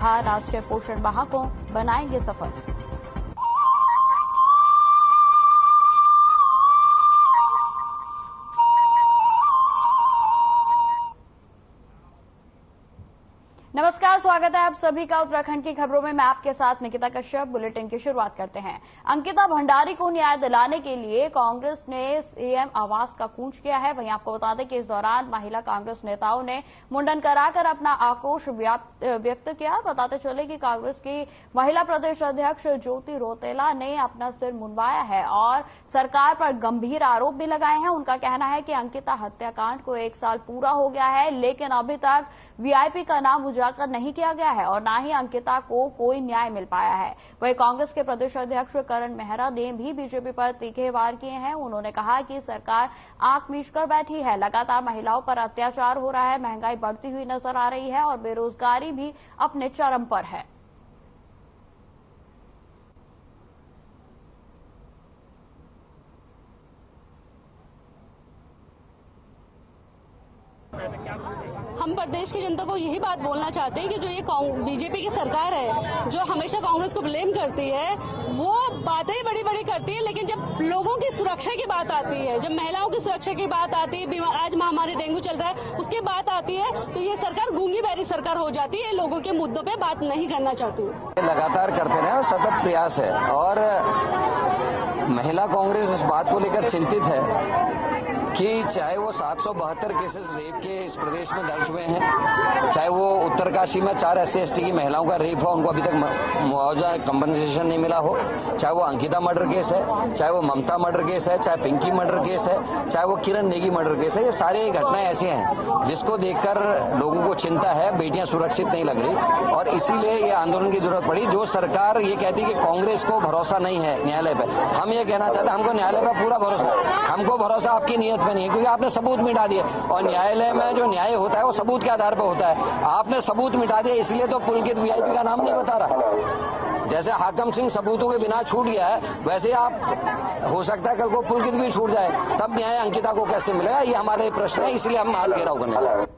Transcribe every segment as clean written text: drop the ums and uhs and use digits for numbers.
कहा, राष्ट्रीय पोषण माह को बनाएंगे सफल। नमस्कार, स्वागत है आप सभी का उत्तराखंड की खबरों में। मैं आपके साथ निकिता कश्यप। बुलेटिन की शुरुआत करते हैं। अंकिता भंडारी को न्याय दिलाने के लिए कांग्रेस ने सीएम आवास का कूच किया है। वहीं आपको बता दें कि इस दौरान महिला कांग्रेस नेताओं ने मुंडन कराकर अपना आक्रोश व्यक्त किया। बताते चले कि कांग्रेस की महिला प्रदेश अध्यक्ष ज्योति रौतेला ने अपना सिर मुंडवाया है और सरकार पर गंभीर आरोप भी लगाए हैं। उनका कहना है कि अंकिता हत्याकांड को 1 साल पूरा हो गया है, लेकिन अभी तक वीआईपी का नाम उजागर नहीं किया गया है और न ही अंकिता को कोई न्याय मिल पाया है। वहीं कांग्रेस के प्रदेश अध्यक्ष करण मेहरा ने भी बीजेपी पर तीखे वार किए हैं। उन्होंने कहा कि सरकार आंख मीच कर बैठी है, लगातार महिलाओं पर अत्याचार हो रहा है, महंगाई बढ़ती हुई नजर आ रही है और बेरोजगारी भी अपने चरम पर है। हम प्रदेश की जनता को यही बात बोलना चाहते हैं कि जो ये बीजेपी की सरकार है, जो हमेशा कांग्रेस को ब्लेम करती है, वो बातें बड़ी बड़ी करती है, लेकिन जब लोगों की सुरक्षा की बात आती है, जब महिलाओं की सुरक्षा की बात आती है, आज महामारी डेंगू चल रहा है, उसकी बात आती है, तो ये सरकार गूंगी बहरी सरकार हो जाती है, लोगों के मुद्दों पे बात नहीं करना चाहती। लगातार करते रहे, सतत प्रयास है और महिला कांग्रेस इस बात को लेकर चिंतित है कि चाहे वो 772 केसेस रेप के इस प्रदेश में दर्ज हुए हैं, चाहे वो उत्तरकाशी में 4 SC/ST की महिलाओं का रेप हो, उनको अभी तक मुआवजा कंपनसेशन नहीं मिला हो, चाहे वो अंकिता मर्डर केस है, चाहे वो ममता मर्डर केस है, चाहे पिंकी मर्डर केस है, चाहे वो किरण नेगी मर्डर केस है, ये सारी घटनाएं ऐसी हैं जिसको देखकर लोगों को चिंता है, बेटियां सुरक्षित नहीं लग रही और इसीलिए ये आंदोलन की जरूरत पड़ी। जो सरकार ये कहती है कि कांग्रेस को भरोसा नहीं है न्यायालय पे, हम ये कहना चाहते हैं हमको न्यायालय पर पूरा भरोसा है। हमको भरोसा आपकी नीयत नहीं है, क्योंकि आपने सबूत मिटा दिए और न्यायालय में जो न्याय होता है वो सबूत के आधार पर होता है। आपने सबूत मिटा दिया, इसलिए तो पुलकित वीआईपी का नाम नहीं बता रहा। जैसे हाकम सिंह सबूतों के बिना छूट गया है, वैसे आप हो सकता है कल को पुलकित भी छूट जाए, तब न्याय अंकिता को कैसे मिलेगा, ये हमारे प्रश्न है, इसलिए हम आज घेराव करने लगे।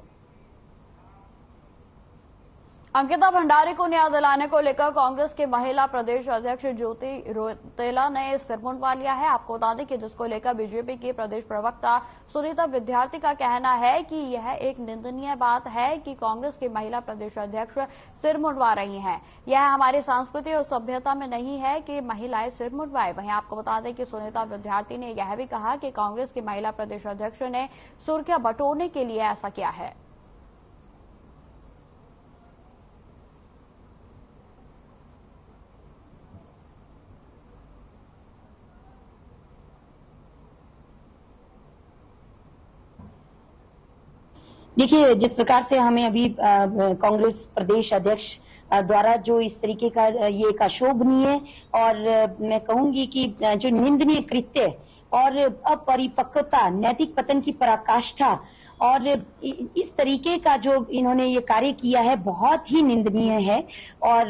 अंकिता भंडारी को न्याय दिलाने को लेकर कांग्रेस के महिला प्रदेश अध्यक्ष ज्योति रौतेला ने सिर मुंडवा लिया है। आपको बता दें कि जिसको लेकर बीजेपी की प्रदेश प्रवक्ता सुनीता विद्यार्थी का कहना है कि यह एक निंदनीय बात है कि कांग्रेस की महिला प्रदेश अध्यक्ष सिर मुंडवा रही हैं। यह हमारी संस्कृति और सभ्यता में नहीं है कि महिलाएं सिर मुंडवाएं। वहीं आपको बता दें कि सुनीता विद्यार्थी ने यह भी कहा कि कांग्रेस की महिला प्रदेश अध्यक्ष ने सुर्खियां बटोरने के लिए ऐसा किया है। देखिए, जिस प्रकार से हमें अभी कांग्रेस प्रदेश अध्यक्ष द्वारा जो इस तरीके का ये एक अशोभनीय और मैं कहूंगी कि जो निंदनीय कृत्य और अपरिपक्वता, नैतिक पतन की पराकाष्ठा और इस तरीके का जो इन्होंने ये कार्य किया है बहुत ही निंदनीय है। और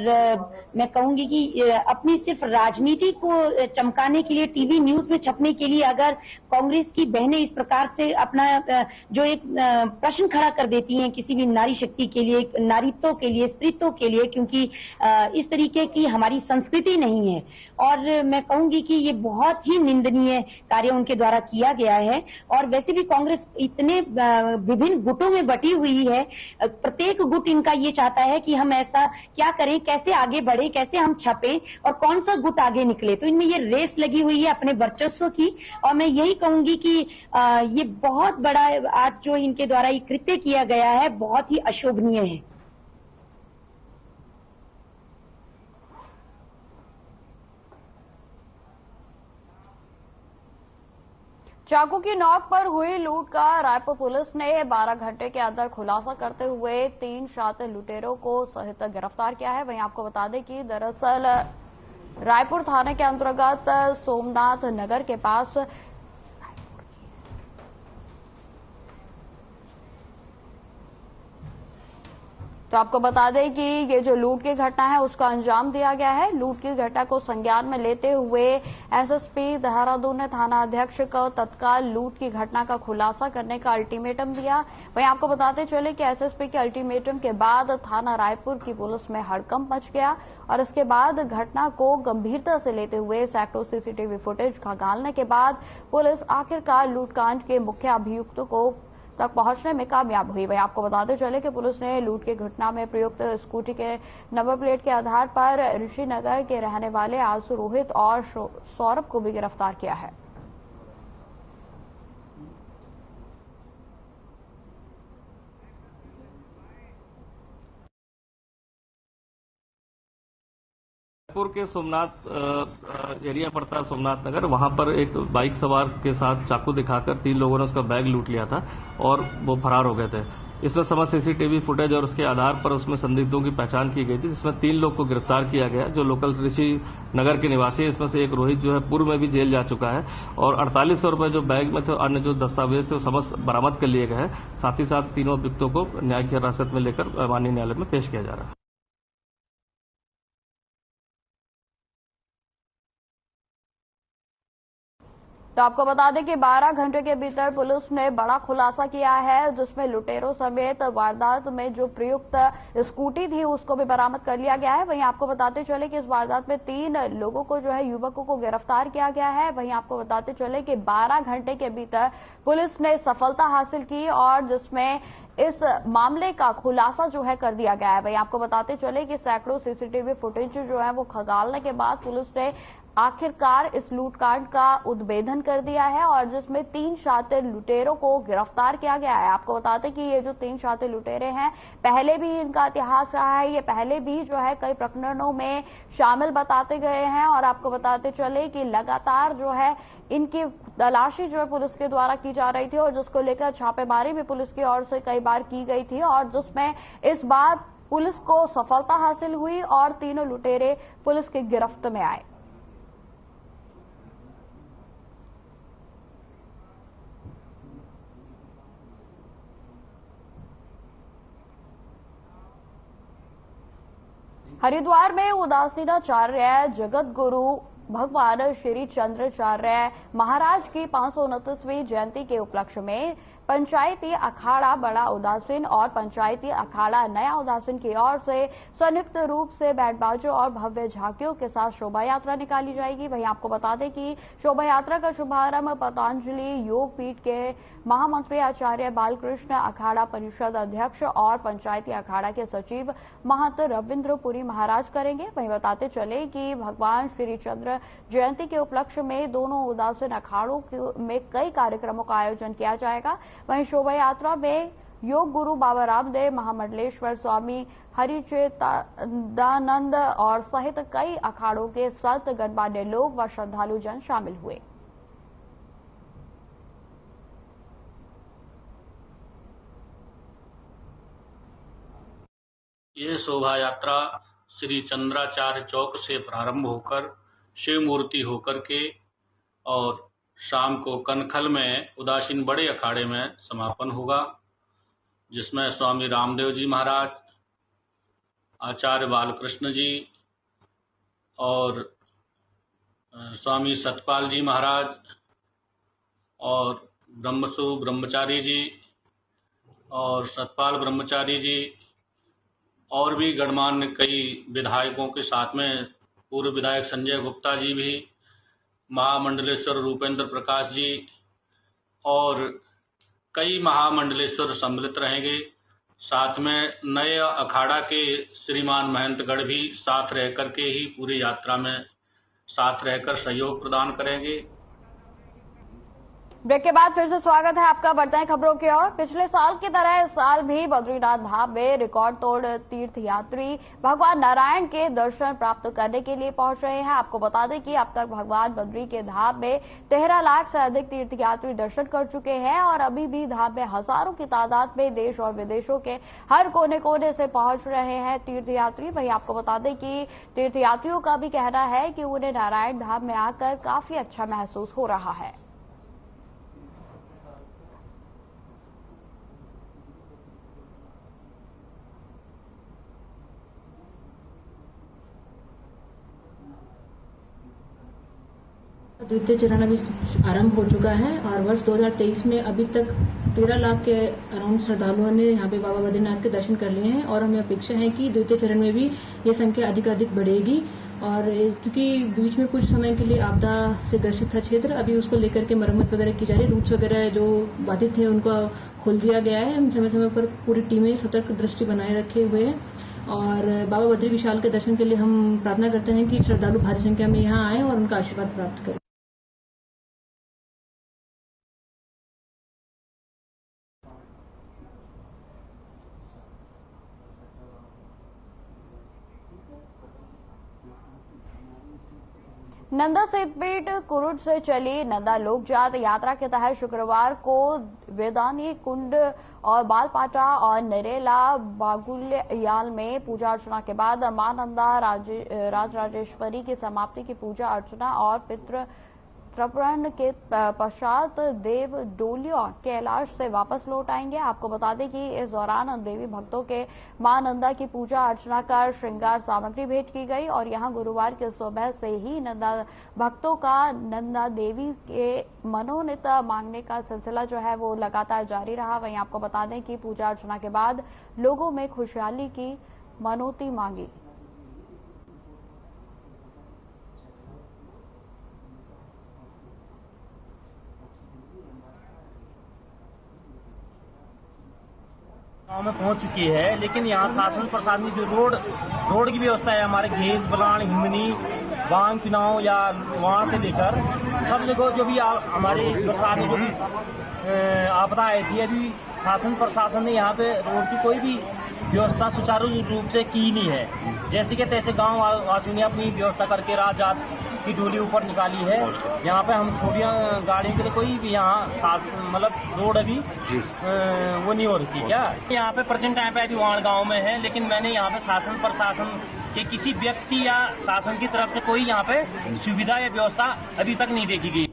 मैं कहूंगी कि अपनी सिर्फ राजनीति को चमकाने के लिए, टीवी न्यूज में छपने के लिए अगर कांग्रेस की बहनें इस प्रकार से अपना जो एक प्रश्न खड़ा कर देती हैं किसी भी नारी शक्ति के लिए, नारीत्व के लिए, स्त्रीत्व के लिए, क्योंकि इस तरीके की हमारी संस्कृति नहीं है। और मैं कहूंगी कि ये बहुत ही निंदनीय कार्य उनके द्वारा किया गया है। और वैसे भी कांग्रेस इतने विभिन्न गुटों में बटी हुई है, प्रत्येक गुट इनका ये चाहता है कि हम ऐसा क्या करें, कैसे आगे बढ़े, कैसे हम छपे और कौन सा गुट आगे निकले। तो इनमें ये रेस लगी हुई है अपने वर्चस्व की। और मैं यही कहूंगी कि ये बहुत बड़ा आज जो इनके द्वारा ये कृत्य किया गया है बहुत ही अशोभनीय है। चाकू की नोक पर हुई लूट का रायपुर पुलिस ने 12 घंटे के अंदर खुलासा करते हुए 3 शातिर लुटेरों को सहित गिरफ्तार किया है। वहीं आपको बता दें कि दरअसल रायपुर थाने के अंतर्गत सोमनाथ नगर के पास तो आपको बता दें कि ये जो लूट की घटना है उसका अंजाम दिया गया है। लूट की घटना को संज्ञान में लेते हुए एसएसपी देहरादून ने थाना अध्यक्ष को तत्काल लूट की घटना का खुलासा करने का अल्टीमेटम दिया। वहीं आपको बताते चले कि एसएसपी के अल्टीमेटम के बाद थाना रायपुर की पुलिस में हड़कंप मच गया और इसके बाद घटना को गंभीरता से लेते हुए सैकड़ों सीसीटीवी फुटेज खंगालने के बाद पुलिस आखिरकार लूटकांड के मुख्य अभियुक्तों को तक पहुंचने में कामयाब हुई। वहीं आपको बताते चले कि पुलिस ने लूट की घटना में प्रयुक्त स्कूटी के नंबर प्लेट के आधार पर ऋषिनगर के रहने वाले आंसू रोहित और सौरभ को भी गिरफ्तार किया है। रायपुर के सोमनाथ एरिया पड़ता है सोमनाथ नगर, वहां पर एक बाइक सवार के साथ चाकू दिखाकर 3 लोगों ने उसका बैग लूट लिया था और वो फरार हो गए थे। इसमें समस्त सीसीटीवी फुटेज और उसके आधार पर उसमें संदिग्धों की पहचान की गई थी, जिसमें 3 लोग को गिरफ्तार किया गया जो लोकल ऋषि नगर के निवासी है। इसमें से एक रोहित जो है पूर्व में भी जेल जा चुका है और 4800 रुपए जो बैग में थे, अन्य जो दस्तावेज थे वो समस्त बरामद कर लिए गए हैं। साथ ही साथ तीनों अभियुक्तों को न्यायिक हिरासत में लेकर माननीय न्यायालय में पेश किया जा रहा है। तो आपको बता दें कि 12 घंटे के भीतर पुलिस ने बड़ा खुलासा किया है, जिसमें लुटेरों समेत वारदात में जो प्रयुक्त स्कूटी थी उसको भी बरामद कर लिया गया है। वहीं आपको बताते चले कि इस वारदात में 3 लोगों को जो है युवकों को गिरफ्तार किया गया है। वहीं आपको बताते चले कि 12 घंटे के भीतर पुलिस ने सफलता हासिल की और जिसमें इस मामले का खुलासा जो है कर दिया गया है। वहीं आपको बताते चले कि सैकड़ों सीसीटीवी फुटेज जो है वो खंगालने के बाद पुलिस ने आखिरकार इस लूटकांड का उद्भेदन कर दिया है और जिसमें 3 शातिर लुटेरों को गिरफ्तार किया गया है। आपको बताते कि ये जो 3 शातिर लुटेरे हैं, पहले भी इनका इतिहास रहा है, ये पहले भी जो है कई प्रकरणों में शामिल बताते गए हैं और आपको बताते चले कि लगातार जो है इनकी तलाशी जो है पुलिस के द्वारा की जा रही थी और जिसको लेकर छापेमारी भी पुलिस की ओर से कई बार की गई थी और जिसमें इस बार पुलिस को सफलता हासिल हुई और तीनों लुटेरे पुलिस की गिरफ्त में आए। हरिद्वार में उदासीनाचार्य जगत गुरु भगवान श्री चंद्राचार्य महाराज की 529वीं जयंती के उपलक्ष्य में पंचायती अखाड़ा बड़ा उदासीन और पंचायती अखाड़ा नया उदासीन की ओर से संयुक्त रूप से बैंडबाजों और भव्य झांकियों के साथ शोभा यात्रा निकाली जाएगी। वहीं आपको बता दें कि शोभा यात्रा का शुभारंभ पतंजलि योग पीठ के महामंत्री आचार्य बालकृष्ण, अखाड़ा परिषद अध्यक्ष और पंचायती अखाड़ा के सचिव महंत रविंद्रपुरी महाराज करेंगे। वहीं बताते चले कि भगवान श्री चंद्र जयंती के उपलक्ष्य में दोनों उदासीन अखाड़ों में कई कार्यक्रमों का आयोजन किया जाएगा। वहीं शोभा यात्रा में योग गुरु बाबा रामदेव, महामंडलेश्वर स्वामी हरिचेतनानंद और सहित कई अखाड़ों के संत, गणमान्य लोग व श्रद्धालु जन शामिल हुए। ये शोभा यात्रा श्री चंद्राचार्य चौक से प्रारंभ होकर शिव मूर्ति होकर के और शाम को कनखल में उदासीन बड़े अखाड़े में समापन होगा, जिसमें स्वामी रामदेव जी महाराज, आचार्य बालकृष्ण जी और स्वामी सतपाल जी महाराज और ब्रह्मसु ब्रह्मचारी जी और सतपाल ब्रह्मचारी जी और भी गणमान्य कई विधायकों के साथ में पूर्व विधायक संजय गुप्ता जी भी, महामंडलेश्वर रूपेंद्र प्रकाश जी और कई महामंडलेश्वर सम्मिलित रहेंगे। साथ में नए अखाड़ा के श्रीमान महंतगढ़ भी साथ रह कर के ही पूरी यात्रा में साथ रहकर सहयोग प्रदान करेंगे। ब्रेक के बाद फिर से स्वागत है आपका। बढ़ते हैं खबरों की ओर। पिछले साल की तरह इस साल भी बद्रीनाथ धाम में रिकॉर्ड तोड़ तीर्थ यात्री भगवान नारायण के दर्शन प्राप्त करने के लिए पहुंच रहे हैं। आपको बता दें कि अब तक भगवान बद्री के धाम में 13 लाख से अधिक तीर्थ यात्री दर्शन कर चुके हैं और अभी भी धाम में हजारों की तादाद में देश और विदेशों के हर कोने कोने से पहुंच रहे हैं तीर्थ यात्री। वहीं आपको बता दें कि तीर्थ यात्रियों का भी कहना है कि उन्हें नारायण धाम में आकर काफी अच्छा महसूस हो रहा है। द्वितीय चरण अभी आरंभ हो चुका है और वर्ष 2023 में अभी तक 13 लाख के अराउंड श्रद्धालुओं ने यहाँ पे बाबा बद्रीनाथ के दर्शन कर लिए हैं और हमें अपेक्षा है कि द्वितीय चरण में भी ये संख्या अधिक बढ़ेगी। और क्योंकि बीच में कुछ समय के लिए आपदा से ग्रसित था क्षेत्र, अभी उसको लेकर के मरम्मत वगैरह की जा रही है। रूट्स वगैरह जो बाधित थे उनको खोल दिया गया है। हम समय समय पर पूरी टीमें सतर्क दृष्टि बनाए रखे हुए हैं और बाबा बद्री विशाल के दर्शन के लिए हम प्रार्थना करते हैं कि श्रद्धालु भारी संख्या में यहाँ आए और उनका आशीर्वाद प्राप्त करें। नंदा सिद्धपीठ कुरुड से चली नंदा लोकजात यात्रा के तहत शुक्रवार को वेदानी कुंड और बालपाटा और नरेला बागुल्याल में पूजा अर्चना के बाद मां नंदा राजराजेश्वरी की समाप्ति की पूजा अर्चना और पितृ तर्पण के पश्चात देव डोलियों कैलाश से वापस लौट आएंगे। आपको बता दें कि इस दौरान देवी भक्तों के मां नंदा की पूजा अर्चना कर श्रृंगार सामग्री भेंट की गई और यहां गुरुवार के सुबह से ही नंदा भक्तों का नंदा देवी के मनोनीत मांगने का सिलसिला जो है वो लगातार जारी रहा। वहीं आपको बता दें कि पूजा अर्चना के बाद लोगों में खुशहाली की मनोती मांगी। गांव में पहुंच चुकी है, लेकिन यहाँ शासन प्रशासन की जो रोड की व्यवस्था है, हमारे घेस बलान हिमनी बांग पिनाव या वहाँ से लेकर सब जगह जो भी हमारे बरसात में जो भी आपदा आई थी, अभी शासन प्रशासन ने यहाँ पे रोड की कोई भी व्यवस्था सुचारू रूप से की नहीं है। जैसे कि तैसे गांव वासियों ने अपनी व्यवस्था करके राजात की डोली ऊपर निकाली है। यहाँ पे हम छोटियां गाड़ियों के लिए कोई भी यहाँ मतलब रोड अभी वो नहीं हो रही क्या। यहाँ पे प्रेजेंट टाइम पे अभी वाण गांव में है, लेकिन मैंने यहाँ पे शासन प्रशासन के किसी व्यक्ति या शासन की तरफ से कोई यहाँ पे सुविधा या व्यवस्था अभी तक नहीं देखी गई।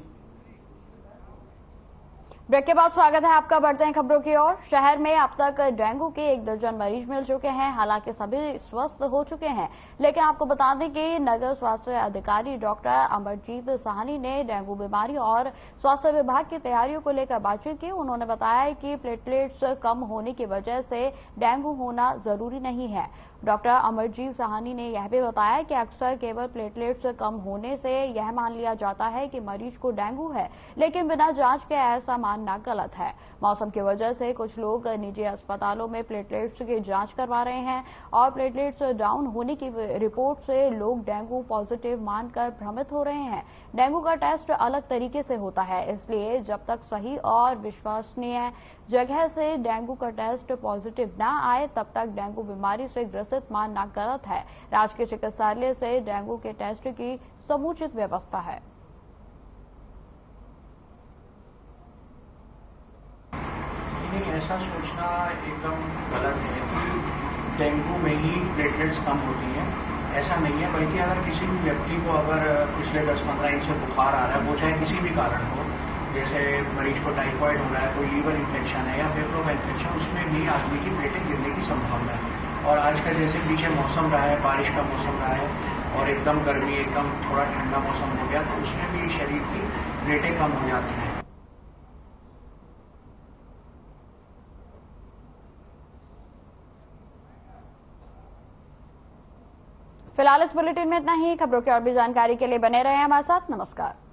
ब्रेक के बाद स्वागत है आपका। बढ़ते हैं खबरों की ओर। शहर में अब तक डेंगू के 1 दर्जन मरीज मिल चुके हैं। हालांकि सभी स्वस्थ हो चुके हैं, लेकिन आपको बता दें कि नगर स्वास्थ्य अधिकारी डॉक्टर अमरजीत साहनी ने डेंगू बीमारी और स्वास्थ्य विभाग की तैयारियों को लेकर बातचीत की। उन्होंने बताया कि प्लेटलेट्स कम होने की वजह से डेंगू होना जरूरी नहीं है। डॉक्टर अमरजीत साहनी ने यह भी बताया कि अक्सर केवल प्लेटलेट्स कम होने से यह मान लिया जाता है कि मरीज को डेंगू है, लेकिन बिना जांच के ऐसा मानना गलत है। मौसम की वजह से कुछ लोग निजी अस्पतालों में प्लेटलेट्स की जांच करवा रहे हैं और प्लेटलेट्स डाउन होने की रिपोर्ट से लोग डेंगू पॉजिटिव मानकर भ्रमित हो रहे हैं। डेंगू का टेस्ट अलग तरीके से होता है, इसलिए जब तक सही और विश्वसनीय जगह से डेंगू का टेस्ट पॉजिटिव न आए तब तक डेंगू बीमारी से ग्रसित मानना गलत है। राजकीय चिकित्सालय से डेंगू के टेस्ट की समुचित व्यवस्था है। ऐसा सोचना एकदम गलत है कि डेंगू में ही प्लेटलेट्स कम होती हैं। ऐसा नहीं है, बल्कि अगर किसी भी व्यक्ति को अगर पिछले 10-15 दिन से बुखार आ रहा है, वो चाहे किसी भी कारण हो, जैसे मरीज को टाइफाइड हो रहा है, कोई लीवर इन्फेक्शन है या फेफड़ों का इन्फेक्शन, उसमें भी आदमी की प्लेटें गिरने की संभावना है। और आज का जैसे पीछे मौसम रहा है, बारिश का मौसम रहा है और एकदम गर्मी, एकदम थोड़ा ठंडा मौसम हो गया, तो उसमें भी शरीर की प्लेटें कम हो जाती हैं। फिलहाल इस बुलेटिन में इतना ही। खबरों की और भी जानकारी के लिए बने रहे हमारे साथ। नमस्कार।